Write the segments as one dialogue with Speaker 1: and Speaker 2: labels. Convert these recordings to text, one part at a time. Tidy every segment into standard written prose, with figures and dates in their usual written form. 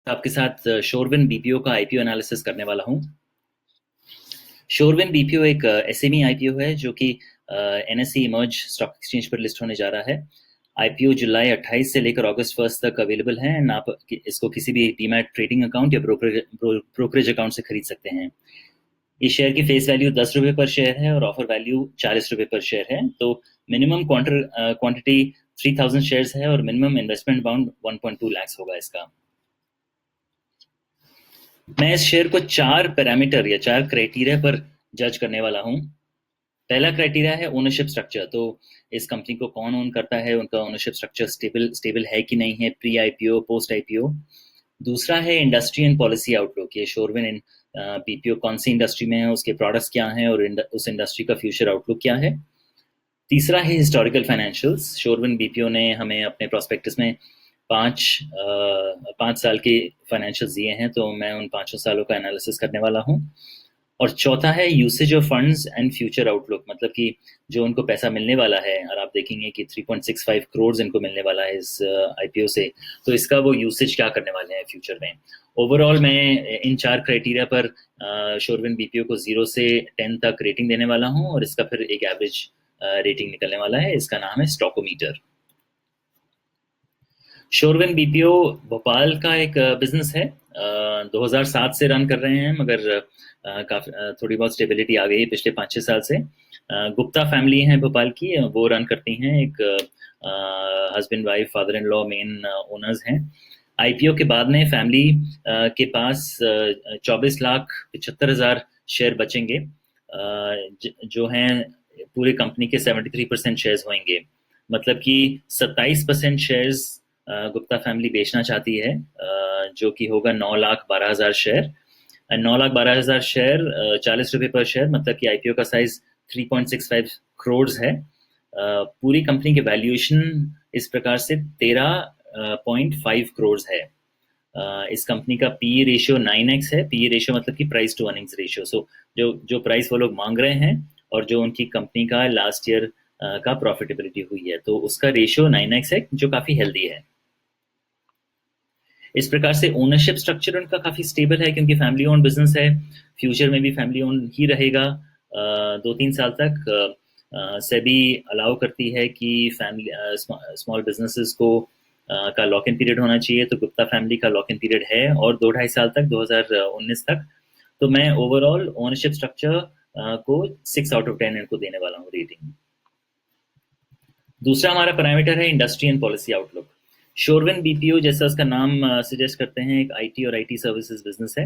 Speaker 1: आपके साथ शोरविन बीपीओ का आईपीओ एनालिसिस करने वाला हूं। शोरविन बीपीओ एक एसएमई आईपीओ है जो कि एनएसई इमर्ज स्टॉक एक्सचेंज पर लिस्ट होने जा रहा है। आईपीओ जुलाई 28 से लेकर अगस्त 1 तक अवेलेबल है। आप इसको किसी भी डीमैट ट्रेडिंग अकाउंट या ब्रोकरेज अकाउंट से खरीद सकते हैं। इस शेयर की फेस वैल्यू 10 रुपये पर शेयर है और ऑफर वैल्यू 40 रुपये पर शेयर है। तो मिनिमम क्वांटिटी 3000 शेयर्स है और मिनिमम इन्वेस्टमेंट अमाउंट 1.2 लाख होगा इसका। मैं इस शेयर को 4 पैरामीटर या 4 क्राइटेरिया पर जज करने वाला हूं। पहला क्राइटेरिया है ओनरशिप स्ट्रक्चर। तो इस कंपनी को कौन ओन करता है, उनका ओनरशिप स्ट्रक्चर स्टेबल है कि नहीं है, प्री आईपीओ पोस्ट आईपीओ। दूसरा है इंडस्ट्री एंड पॉलिसी आउटलुक। ये शोरविन इन बीपीओ कौन सी इंडस्ट्री में है, उसके प्रोडक्ट्स क्या हैं और उस इंडस्ट्री का फ्यूचर आउटलुक क्या है। तीसरा है हिस्टोरिकल फाइनेंशियल्स। शोरविन बीपीओ ने हमें अपने प्रोस्पेक्टस में 5 साल के फाइनेंशियल्स दिए हैं, तो मैं उन 5 सालों का एनालिसिस करने वाला हूँ। और चौथा है usage of funds and future outlook, मतलब कि जो उनको पैसा मिलने वाला है, और आप देखेंगे कि 3.65 करोड़ इनको मिलने वाला है इस आईपीओ से, तो इसका वो यूसेज क्या करने वाले हैं फ्यूचर में। ओवरऑल मैं इन 4 क्राइटेरिया पर शोरविन बीपीओ को 0 से 10 तक रेटिंग देने वाला हूँ और इसका फिर एक एवरेज रेटिंग निकलने वाला है। इसका नाम है स्टॉकोमीटर। शोरविन बीपीओ भोपाल का एक बिजनेस है। 2007 से रन कर रहे हैं, मगर काफी थोड़ी बहुत स्टेबिलिटी आ गई है पिछले 5-6 साल से। गुप्ता फैमिली है भोपाल की, वो रन करती हैं। एक husband wife father in law main owners हैं। आईपीओ के बाद में फैमिली के पास 24,75,000 शेयर बचेंगे, जो हैं पूरे कंपनी के 73% शेयर्स होंगे। मतलब कि 27% शेयर्स गुप्ता फैमिली बेचना चाहती है, जो कि होगा 9,12,000 शेयर। 9,12,000 शेयर 40 रुपये पर शेयर, मतलब कि आईपीओ का साइज 3.65 करोड़ है। पूरी कंपनी की वैल्यूएशन इस प्रकार से 13.5 करोड़ है। इस कंपनी का पी रेशियो 9x है। पी रेशियो मतलब कि प्राइस टू अर्निंग्स रेशियो। सो जो जो प्राइस वो लोग मांग रहे हैं और जो उनकी कंपनी का लास्ट ईयर का प्रॉफिटेबिलिटी हुई है, तो उसका रेशियो 9x है, जो काफ़ी हेल्दी है। इस प्रकार से ओनरशिप स्ट्रक्चर उनका काफ़ी स्टेबल है, क्योंकि फैमिली ओन बिजनेस है। फ्यूचर में भी फैमिली ओन ही रहेगा 2-3 साल तक। सेबी अलाउ करती है कि फैमिली स्मॉल बिजनेसेस को का लॉक इन पीरियड होना चाहिए, तो गुप्ता फैमिली का लॉक इन पीरियड है और 2-2.5 साल तक, 2019 तक। तो मैं ओवरऑल ओनरशिप स्ट्रक्चर को 6/10 इनको देने वाला हूँ रेटिंग। दूसरा हमारा पैरामीटर है इंडस्ट्री एंड पॉलिसी आउटलुक। शोरविन बीपीओ, जैसा उसका नाम सजेस्ट करते हैं, एक आईटी और आईटी सर्विसेज बिजनेस है।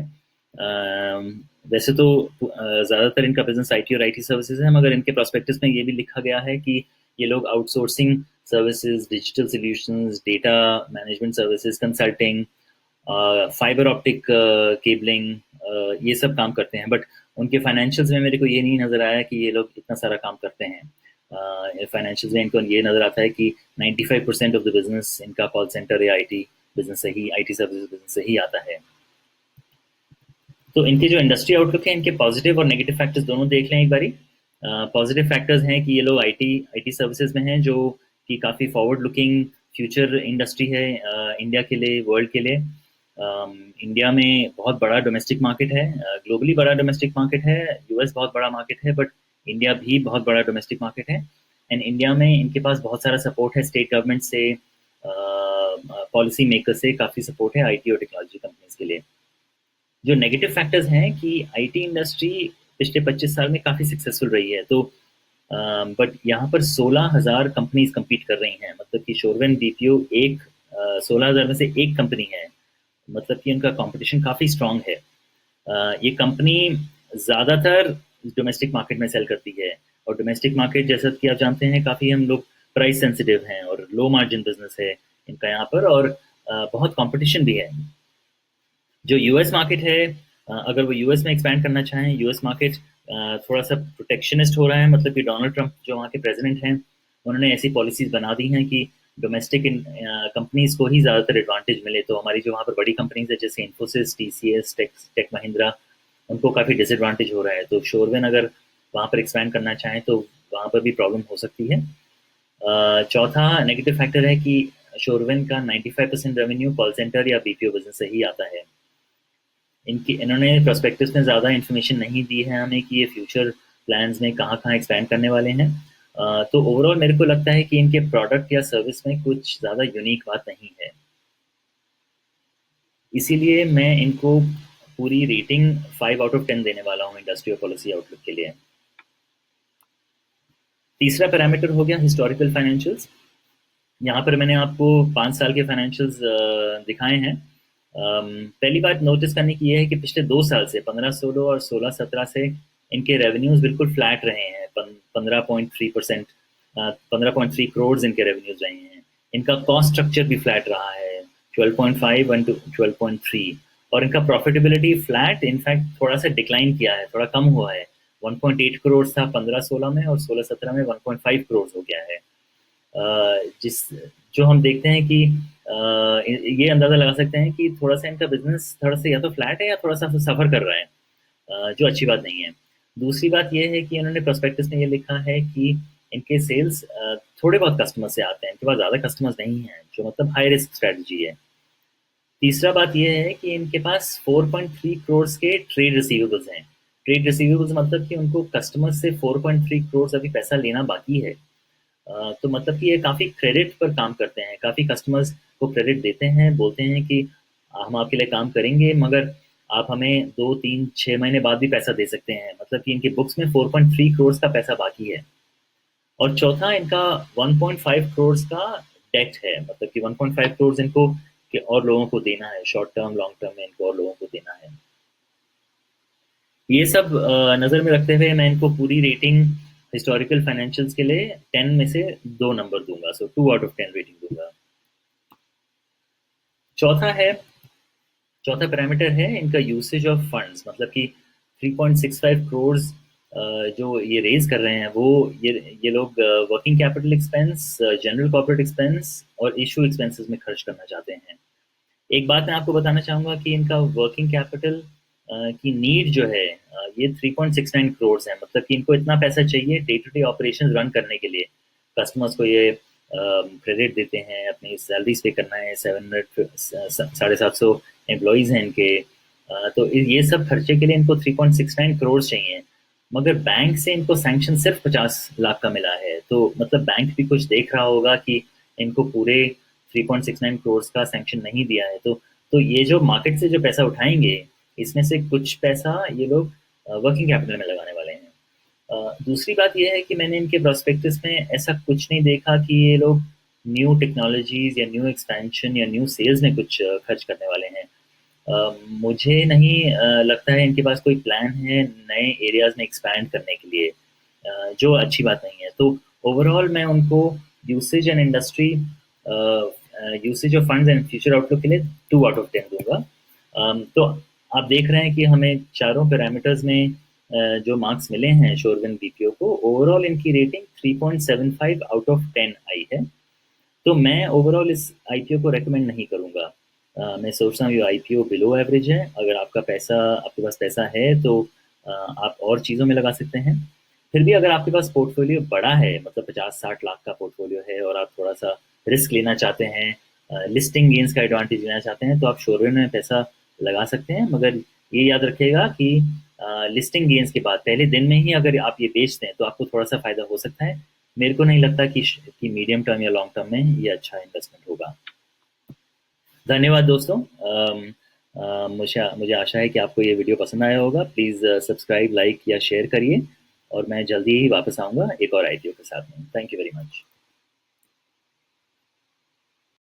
Speaker 1: वैसे तो ज़्यादातर इनका बिजनेस आईटी और आईटी सर्विसेज है, मगर इनके प्रोस्पेक्टस में ये भी लिखा गया है कि ये लोग outsourcing services, digital solutions, data management services, consulting, fibre optic cabling, ये सब काम करते हैं। बट उनके फाइनेंशियल्स में मेरे को ये नहीं नज़र आया कि ये लोग इतना सारा काम करते हैं। फाइनेंशियल्स में इनको ये नज़र आता है कि 95% ऑफ द बिजनेस इनका कॉल सेंटर या आईटी बिजनेस से ही, आईटी सर्विसेज बिजनेस से ही आता है। तो इनके जो इंडस्ट्री आउटलुक है, इनके पॉजिटिव और नेगेटिव फैक्टर्स दोनों देख लें एक बारी। पॉजिटिव फैक्टर्स हैं कि ये लोग आईटी आईटी सर्विसेज में हैं, जो कि काफ़ी फॉरवर्ड लुकिंग फ्यूचर इंडस्ट्री है इंडिया के लिए, वर्ल्ड के लिए। इंडिया में बहुत बड़ा डोमेस्टिक मार्केट है, ग्लोबली बड़ा डोमेस्टिक मार्केट है। यूएस बहुत बड़ा मार्केट है, बट इंडिया भी बहुत बड़ा डोमेस्टिक मार्केट है। एंड इंडिया में इनके पास बहुत सारा सपोर्ट है स्टेट गवर्नमेंट से, पॉलिसी मेकर से काफ़ी सपोर्ट है आईटी और टेक्नोलॉजी कंपनीज के लिए। जो नेगेटिव फैक्टर्स हैं कि आईटी इंडस्ट्री पिछले 25 साल में काफ़ी सक्सेसफुल रही है, तो बट यहाँ पर 16,000 कंपनीज कम्पीट कर रही हैं। मतलब कि शोरविन बीपीओ एक 16,000 में से एक कंपनी है, मतलब कि उनका कंपटीशन काफ़ी स्ट्रांग है। ये कंपनी ज़्यादातर डोमेस्टिक मार्केट में सेल करती है, और डोमेस्टिक मार्केट, जैसा कि आप जानते हैं, काफ़ी हम लोग प्राइस सेंसिटिव हैं और लो मार्जिन बिजनेस है इनका यहाँ पर, और बहुत कंपटीशन भी है। जो यूएस मार्केट है, अगर वो यूएस में एक्सपैंड करना चाहें, यूएस मार्केट थोड़ा सा प्रोटेक्शनिस्ट हो रहा है। मतलब कि डोनाल्ड ट्रंप जो वहाँ के प्रेसिडेंट हैं, उन्होंने ऐसी पॉलिसीज बना दी हैं कि डोमेस्टिक कंपनीज को ही ज़्यादातर एडवांटेज मिले। तो हमारी जो वहाँ पर बड़ी कंपनीज है, जैसे इन्फोसिस, टीसीएस, टेक महिंद्रा, उनको काफ़ी डिसएडवांटेज हो रहा है। तो शोरविन अगर वहाँ पर एक्सपैंड करना चाहें तो वहाँ पर भी प्रॉब्लम हो सकती है। चौथा नेगेटिव फैक्टर है कि शोरवन का 95% रेवेन्यू कॉल सेंटर या बीपीओ बिजनेस से ही आता है। इन्होंने प्रोस्पेक्टस में ज़्यादा इन्फॉर्मेशन नहीं दी है हमें कि ये फ्यूचर प्लान्स में कहाँ कहाँ एक्सपैंड करने वाले हैं। तो ओवरऑल मेरे को लगता है कि इनके प्रोडक्ट या सर्विस में कुछ ज़्यादा यूनिक बात नहीं है, इसीलिए मैं इनको पूरी रेटिंग 5/10 देने वाला हूँ इंडस्ट्री और पॉलिसी आउटलुक के लिए। तीसरा पैरामीटर हो गया हिस्टोरिकल फाइनेंशियल्स। यहाँ पर मैंने आपको 5 साल के फाइनेंशियल्स दिखाए हैं। पहली बात नोटिस करने की ये है कि पिछले 2 साल से 15-16 और 16-17 से इनके रेवेन्यूज बिल्कुल फ्लैट रहे हैं। 15.3%, 15.3 करोड़ इनके रेवेन्यूज रहे हैं। इनका कॉस्ट स्ट्रक्चर भी फ्लैट रहा है, 12.5 and 12.3, और इनका प्रॉफिटेबिलिटी फ्लैट, इनफैक्ट थोड़ा सा डिक्लाइन किया है, थोड़ा कम हुआ है। 1.8 करोड़ था 15-16 में, और 16-17 में 1.5 करोड़ हो गया है। जिस जो हम देखते हैं कि ये अंदाज़ा लगा सकते हैं कि थोड़ा सा इनका बिजनेस थोड़ा सा या तो फ्लैट है या थोड़ा सा सफ़र कर रहा है, जो अच्छी बात नहीं है। दूसरी बात ये है कि इन्होंने प्रोस्पेक्टस में ये लिखा है कि इनके सेल्स थोड़े बहुत कस्टमर से आते हैं, इनके पास ज़्यादा कस्टमर्स नहीं हैं, जो मतलब हाई रिस्क स्ट्रेटजी है। तीसरा बात ये है कि इनके पास 4.3 करोड़ के ट्रेड रिसीवेबल्स हैं। ट्रेड रिसीवेबल्स मतलब कि उनको कस्टमर से 4.3 करोड़ अभी पैसा लेना बाकी है। तो मतलब कि ये काफ़ी क्रेडिट पर काम करते हैं, काफ़ी कस्टमर्स को क्रेडिट देते हैं, बोलते हैं कि हम आपके लिए काम करेंगे, मगर आप हमें 2-3-6 महीने बाद भी पैसा दे सकते हैं। मतलब कि इनकी बुक्स में 4.3 करोड़ का पैसा बाकी है। और चौथा, इनका 1.5 करोड़ का डेट है, मतलब कि 1.5 करोड़ इनको कि और लोगों को देना है, शॉर्ट टर्म लॉन्ग टर्म में इनको और लोगों को देना है। ये सब नज़र में रखते हुए मैं इनको पूरी रेटिंग हिस्टोरिकल फाइनेंशियल्स के लिए 10 में से 2 नंबर दूंगा, सो 2/10 रेटिंग दूंगा। चौथा है, चौथा पैरामीटर है इनका यूसेज ऑफ फंड्स, मतलब कि 3.65 करोड़ जो ये रेज कर रहे हैं, वो ये लोग working capital expense, general corporate expense और इशू एक्सपेंसेस में खर्च करना चाहते हैं। एक बात मैं आपको बताना चाहूँगा कि इनका वर्किंग कैपिटल की नीड जो है, ये 3.69 करोड़ है। मतलब कि इनको इतना पैसा चाहिए day to day operation run करने के लिए। कस्टमर्स को ये क्रेडिट देते हैं, अपनी सैलरीज पे करना है, 750 एम्प्लॉयज़ हैं इनके। तो ये सब खर्चे के लिए इनको 3.69 करोड़ चाहिए, मगर बैंक से इनको सैंक्शन सिर्फ 50 लाख का मिला है। तो मतलब बैंक भी कुछ देख रहा होगा कि इनको पूरे 3.69 करोड़ का सैंक्शन नहीं दिया है। तो ये जो मार्केट से जो पैसा उठाएंगे, इसमें से कुछ पैसा ये लोग वर्किंग कैपिटल में लगाने वाले हैं। दूसरी बात यह है कि मैंने इनके प्रोस्पेक्टस में ऐसा कुछ नहीं देखा कि ये लोग न्यू टेक्नोलॉजीज या न्यू एक्सपेंशन या न्यू सेल्स में कुछ खर्च करने वाले हैं। मुझे नहीं लगता है इनके पास कोई प्लान है नए एरियाज में एक्सपैंड करने के लिए, जो अच्छी बात नहीं है। तो ओवरऑल मैं उनको usage and industry, usage of funds and future outlook के लिए 2/10 दूंगा। तो आप देख रहे हैं कि हमें चारों पैरामीटर्स में जो मार्क्स मिले हैं शोरवन बीपीओ को, ओवरऑल इनकी रेटिंग 3.75/10 आई है। तो मैं ओवरऑल इस आईपीओ को रेकमेंड नहीं करूंगा। मैं सोचता हूँ ये आईपीओ बिलो एवरेज है। अगर आपके पास पैसा है तो आप और चीज़ों में लगा सकते हैं। फिर भी अगर आपके पास पोर्टफोलियो बड़ा है, मतलब 50-60 लाख का पोर्टफोलियो है, और आप थोड़ा सा रिस्क लेना चाहते हैं, लिस्टिंग गेंस का एडवांटेज लेना चाहते हैं, तो आप शोरवन में पैसा लगा सकते हैं। मगर ये याद रखिएगा कि लिस्टिंग गेंस के बाद पहले दिन में ही अगर आप ये बेचते हैं तो आपको थोड़ा सा फायदा हो सकता है। मेरे को नहीं लगता कि मीडियम टर्म या लॉन्ग टर्म में ये अच्छा इन्वेस्टमेंट होगा। धन्यवाद दोस्तों। मुझे आशा है कि आपको ये वीडियो पसंद आया होगा। प्लीज़ सब्सक्राइब, लाइक या शेयर करिए, और मैं जल्दी ही वापस आऊँगा एक और आईपीओ के साथ में। Thank you very much.